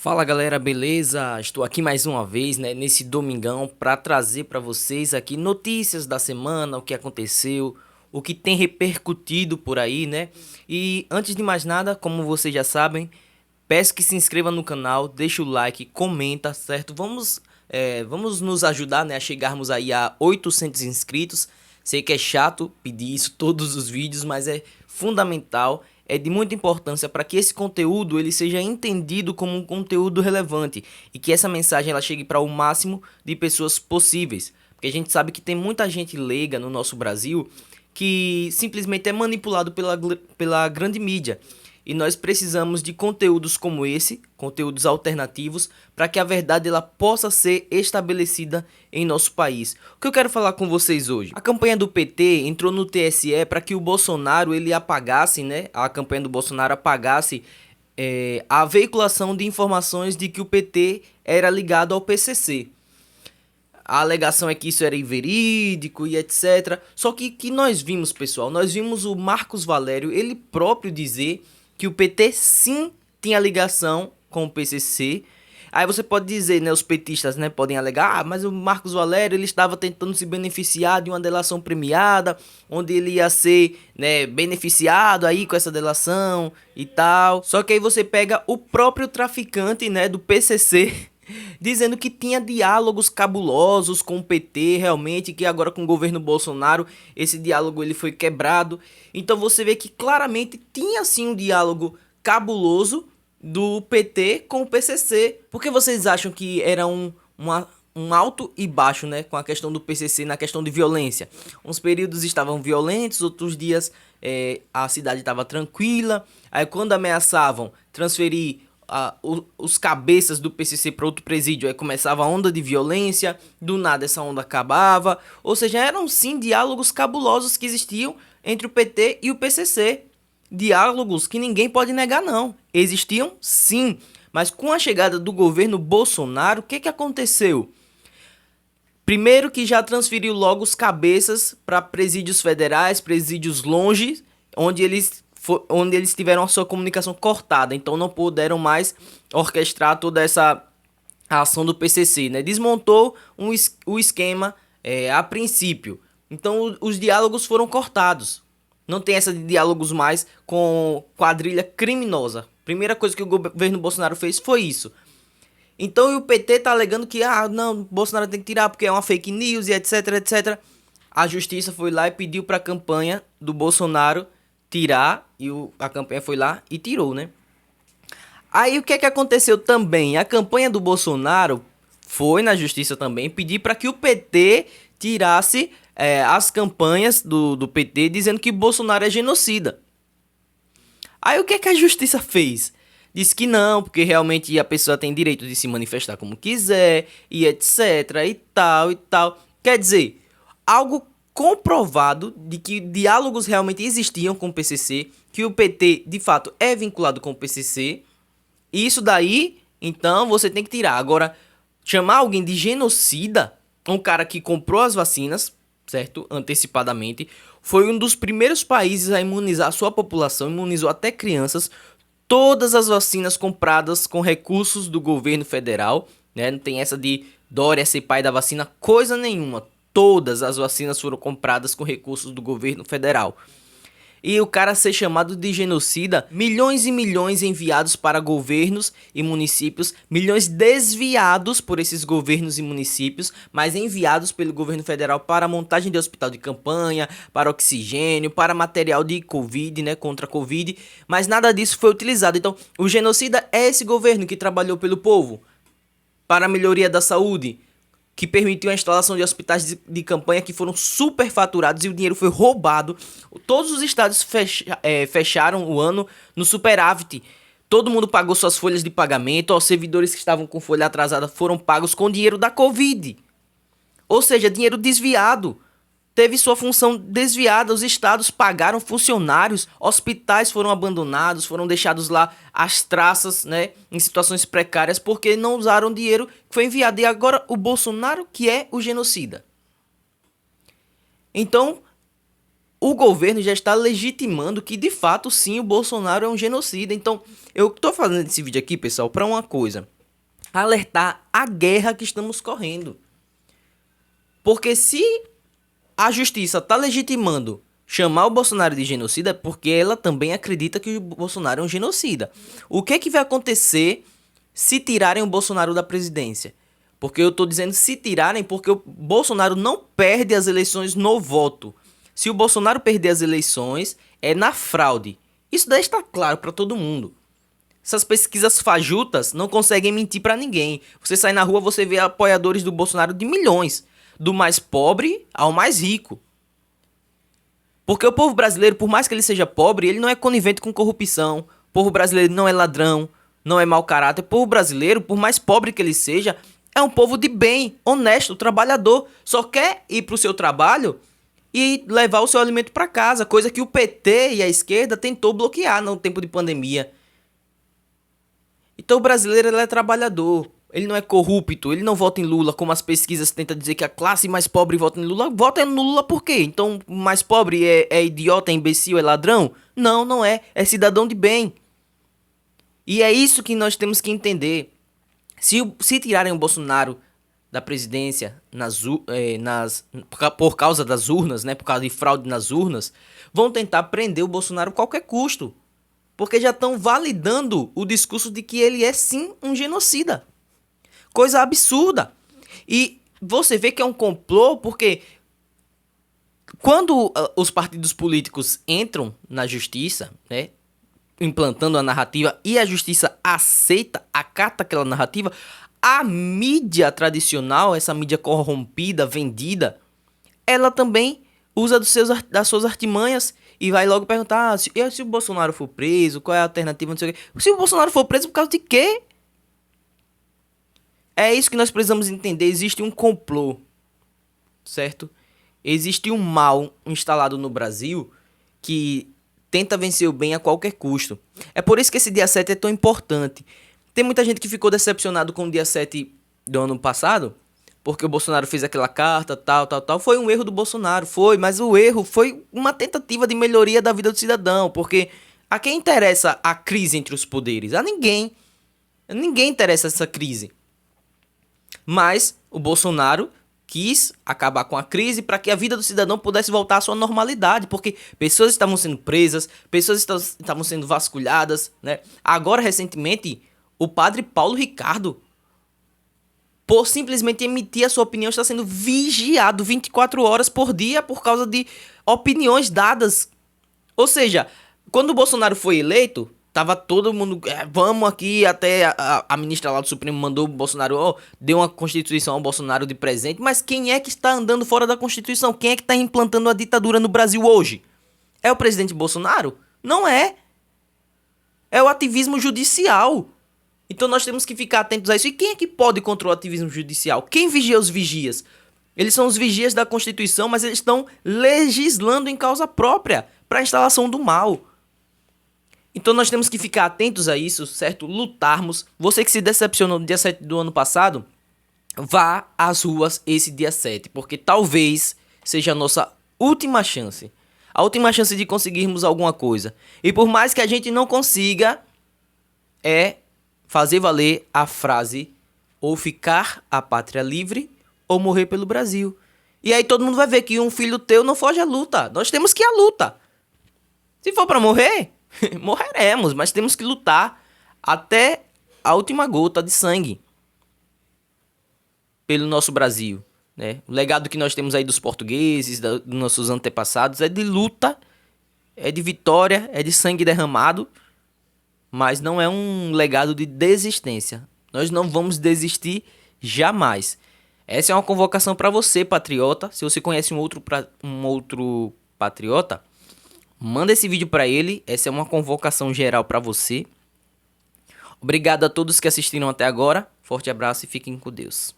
Fala galera, beleza? Estou aqui mais uma vez, né, nesse domingão para trazer para vocês aqui notícias da semana, o que aconteceu, o que tem repercutido por aí, né? E antes de mais nada, como vocês já sabem, peço que se inscreva no canal, deixa o like, comenta, certo? Vamos nos ajudar, né, a chegarmos aí a 800 inscritos. Sei que é chato pedir isso todos os vídeos, mas é fundamental, é de muita importância para que esse conteúdo ele seja entendido como um conteúdo relevante e que essa mensagem ela chegue para o máximo de pessoas possíveis. Porque a gente sabe que tem muita gente leiga no nosso Brasil que simplesmente é manipulado pela grande mídia. E nós precisamos de conteúdos como esse, conteúdos alternativos, para que a verdade ela possa ser estabelecida em nosso país. O que eu quero falar com vocês hoje? A campanha do PT entrou no TSE para que o Bolsonaro ele apagasse, né? A campanha do Bolsonaro apagasse a veiculação de informações de que o PT era ligado ao PCC. A alegação é que isso era inverídico e etc. Só que nós vimos, pessoal, nós vimos o Marcos Valério, ele próprio dizer que o PT sim tinha ligação com o PCC. Aí você pode dizer, né, os petistas, né, podem alegar, mas o Marcos Valério ele estava tentando se beneficiar de uma delação premiada, onde ele ia ser, né, beneficiado aí com essa delação e tal. Só que aí você pega o próprio traficante, né, do PCC dizendo que tinha diálogos cabulosos com o PT, realmente, que agora com o governo Bolsonaro esse diálogo ele foi quebrado. Então você vê que claramente tinha sim um diálogo cabuloso do PT com o PCC. Por que vocês acham que era um alto e baixo, né, com a questão do PCC na questão de violência? Uns períodos estavam violentos, outros dias a cidade estava tranquila. Aí quando ameaçavam transferir os cabeças do PCC para outro presídio, aí começava a onda de violência, do nada essa onda acabava, ou seja, eram sim diálogos cabulosos que existiam entre o PT e o PCC, diálogos que ninguém pode negar não, existiam sim, mas com a chegada do governo Bolsonaro, o que que aconteceu? Primeiro que já transferiu logo os cabeças para presídios federais, presídios longe, onde eles tiveram a sua comunicação cortada, então não puderam mais orquestrar toda essa ação do PCC, né? Desmontou o esquema a princípio, então os diálogos foram cortados, não tem essa de diálogos mais com quadrilha criminosa. Primeira coisa que o governo Bolsonaro fez foi isso. Então o PT tá alegando que não, Bolsonaro tem que tirar porque é uma fake news e etc, etc. A justiça foi lá e pediu para a campanha do Bolsonaro tirar e a campanha foi lá e tirou, né? Aí o que é que aconteceu também? A campanha do Bolsonaro foi na justiça também pedir para que o PT tirasse as campanhas do PT dizendo que Bolsonaro é genocida. Aí o que é que a justiça fez? Disse que não, porque realmente a pessoa tem direito de se manifestar como quiser e etc e tal e tal. Quer dizer, algo comprovado de que diálogos realmente existiam com o PCC, que o PT de fato é vinculado com o PCC. Isso daí, então você tem que tirar. Agora, chamar alguém de genocida, um cara que comprou as vacinas, certo? Antecipadamente, foi um dos primeiros países a imunizar a sua população, imunizou até crianças, todas as vacinas compradas com recursos do governo federal, né? Não tem essa de Dória ser pai da vacina, coisa nenhuma. Todas as vacinas foram compradas com recursos do governo federal. E o cara ser chamado de genocida, milhões e milhões enviados para governos e municípios, milhões desviados por esses governos e municípios, mas enviados pelo governo federal para montagem de hospital de campanha, para oxigênio, para material de Covid, né, contra a Covid, mas nada disso foi utilizado. Então, o genocida é esse governo que trabalhou pelo povo, para a melhoria da saúde, que permitiu a instalação de hospitais de campanha que foram superfaturados e o dinheiro foi roubado. Todos os estados fecharam o ano no superávit. Todo mundo pagou suas folhas de pagamento. Os servidores que estavam com folha atrasada foram pagos com dinheiro da Covid. Ou seja, dinheiro desviado. Teve sua função desviada, os estados pagaram funcionários, hospitais foram abandonados, foram deixados lá as traças, né, em situações precárias porque não usaram o dinheiro que foi enviado. E agora o Bolsonaro que é o genocida. Então, o governo já está legitimando que, de fato, sim, o Bolsonaro é um genocida. Então, eu tô fazendo esse vídeo aqui, pessoal, para uma coisa: alertar a guerra que estamos correndo. Porque se a justiça tá legitimando chamar o Bolsonaro de genocida, é porque ela também acredita que o Bolsonaro é um genocida. O que é que vai acontecer se tirarem o Bolsonaro da presidência? Porque eu tô dizendo se tirarem porque o Bolsonaro não perde as eleições no voto. Se o Bolsonaro perder as eleições, é na fraude. Isso daí está claro para todo mundo. Essas pesquisas fajutas não conseguem mentir pra ninguém. Você sai na rua, você vê apoiadores do Bolsonaro de milhões. Do mais pobre ao mais rico. Porque o povo brasileiro, por mais que ele seja pobre, ele não é conivente com corrupção. O povo brasileiro não é ladrão, não é mau caráter. O povo brasileiro, por mais pobre que ele seja, é um povo de bem, honesto, trabalhador. Só quer ir pro seu trabalho e levar o seu alimento pra casa. Coisa que o PT e a esquerda tentou bloquear no tempo de pandemia. Então o brasileiro, ele é trabalhador, ele não é corrupto, ele não vota em Lula, como as pesquisas tentam dizer que a classe mais pobre vota em Lula. Vota no Lula por quê? Então o mais pobre é idiota, é imbecil, é ladrão? Não, não é. É cidadão de bem. E é isso que nós temos que entender. Se tirarem o Bolsonaro da presidência por causa das urnas, né, por causa de fraude nas urnas, vão tentar prender o Bolsonaro a qualquer custo. Porque já estão validando o discurso de que ele é sim um genocida. Coisa absurda. E você vê que é um complô porque quando os partidos políticos entram na justiça, né, implantando a narrativa, e a justiça aceita, acata aquela narrativa, a mídia tradicional, essa mídia corrompida, vendida, ela também usa das suas artimanhas e vai logo perguntar: se o Bolsonaro for preso, qual é a alternativa, não sei o quê. Se o Bolsonaro for preso, por causa de quê? É isso que nós precisamos entender. Existe um complô, certo? Existe um mal instalado no Brasil que tenta vencer o bem a qualquer custo. É por isso que esse dia 7 é tão importante. Tem muita gente que ficou decepcionado com o dia 7 do ano passado, porque o Bolsonaro fez aquela carta, tal. Foi um erro do Bolsonaro, mas o erro foi uma tentativa de melhoria da vida do cidadão, porque a quem interessa a crise entre os poderes? A ninguém. Ninguém interessa essa crise. Mas o Bolsonaro quis acabar com a crise para que a vida do cidadão pudesse voltar à sua normalidade, porque pessoas estavam sendo presas, pessoas estavam sendo vasculhadas, né? Agora, recentemente, o padre Paulo Ricardo, por simplesmente emitir a sua opinião, está sendo vigiado 24 horas por dia por causa de opiniões dadas. Ou seja, quando o Bolsonaro foi eleito, tava todo mundo, vamos aqui, até a ministra lá do Supremo mandou o Bolsonaro, deu uma Constituição ao Bolsonaro de presente, mas quem é que está andando fora da Constituição? Quem é que está implantando a ditadura no Brasil hoje? É o presidente Bolsonaro? Não é. É o ativismo judicial. Então nós temos que ficar atentos a isso. E quem é que pode controlar o ativismo judicial? Quem vigia os vigias? Eles são os vigias da Constituição, mas eles estão legislando em causa própria para a instalação do mal. Então nós temos que ficar atentos a isso, certo? Lutarmos. Você que se decepcionou no dia 7 do ano passado, vá às ruas esse dia 7, porque talvez seja a nossa última chance. A última chance de conseguirmos alguma coisa. E por mais que a gente não consiga, é fazer valer a frase: ou ficar a pátria livre, ou morrer pelo Brasil. E aí todo mundo vai ver que um filho teu não foge à luta. Nós temos que ir à luta. Se for para morrer, morreremos, mas temos que lutar até a última gota de sangue pelo nosso Brasil, né? O legado que nós temos aí dos portugueses, dos nossos antepassados, é de luta, é de vitória, é de sangue derramado, mas não é um legado de desistência. Nós não vamos desistir jamais. Essa é uma convocação para você, patriota. Se você conhece um outro patriota, manda esse vídeo para ele. Essa é uma convocação geral para você. Obrigado a todos que assistiram até agora. Forte abraço e fiquem com Deus.